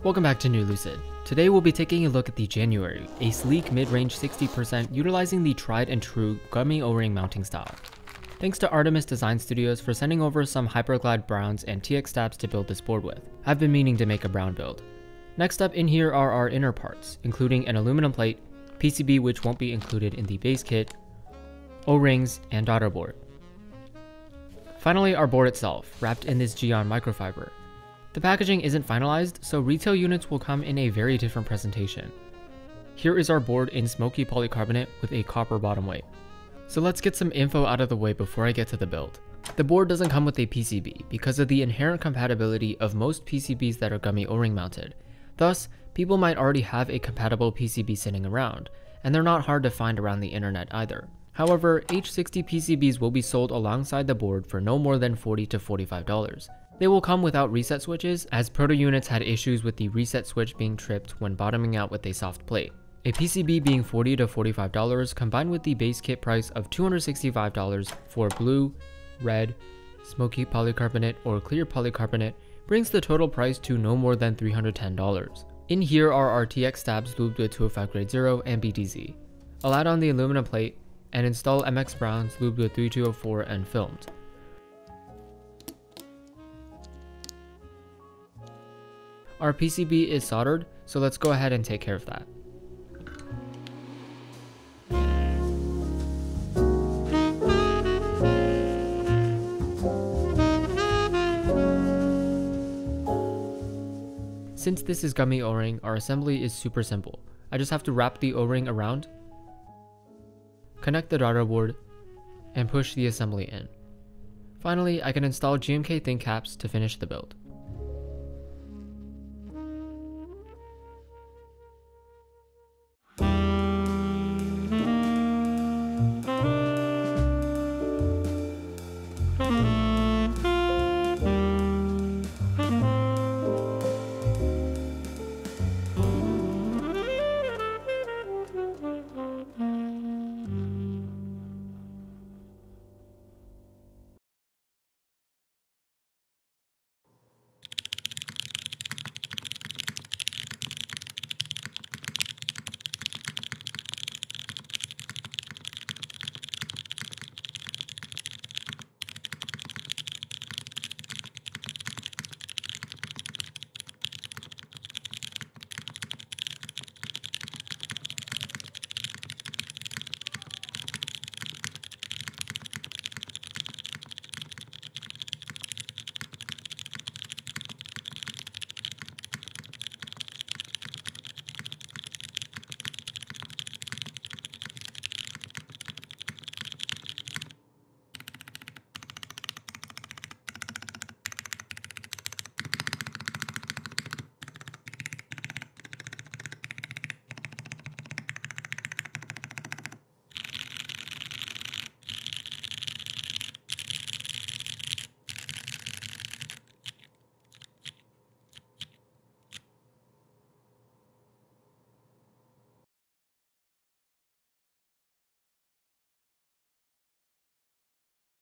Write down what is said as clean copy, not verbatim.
Welcome back to New Lucid. Today we'll be taking a look at the January, a sleek mid-range 60% utilizing the tried and true gummy O-ring mounting style. Thanks to Artemis Design Studios for sending over some Hyperglide browns and TX stabs to build this board with. I've been meaning to make a brown build. Next up in here are our inner parts, including an aluminum plate, PCB which won't be included in the base kit, O-rings, and daughter board. Finally, our board itself, wrapped in this Geon microfiber. The packaging isn't finalized, so retail units will come in a very different presentation. Here is our board in smoky polycarbonate with a copper bottom weight. So let's get some info out of the way before I get to the build. The board doesn't come with a PCB because of the inherent compatibility of most PCBs that are gummy O-ring mounted. Thus, people might already have a compatible PCB sitting around, and they're not hard to find around the internet either. However, H60 PCBs will be sold alongside the board for no more than $40 to $45. They will come without reset switches, as proto units had issues with the reset switch being tripped when bottoming out with a soft plate. A PCB being $40 to $45 combined with the base kit price of $265 for blue, red, smoky polycarbonate, or clear polycarbonate brings the total price to no more than $310. In here are our TX stabs lubed with 205 grade 0 and BDZ. I'll add on the aluminum plate and install MX browns lubed with 3204 and filmed. Our PCB is soldered, so let's go ahead and take care of that. Since this is gummy O-ring, our assembly is super simple. I just have to wrap the O-ring around, connect the daughter board, and push the assembly in. Finally, I can install GMK thin caps to finish the build.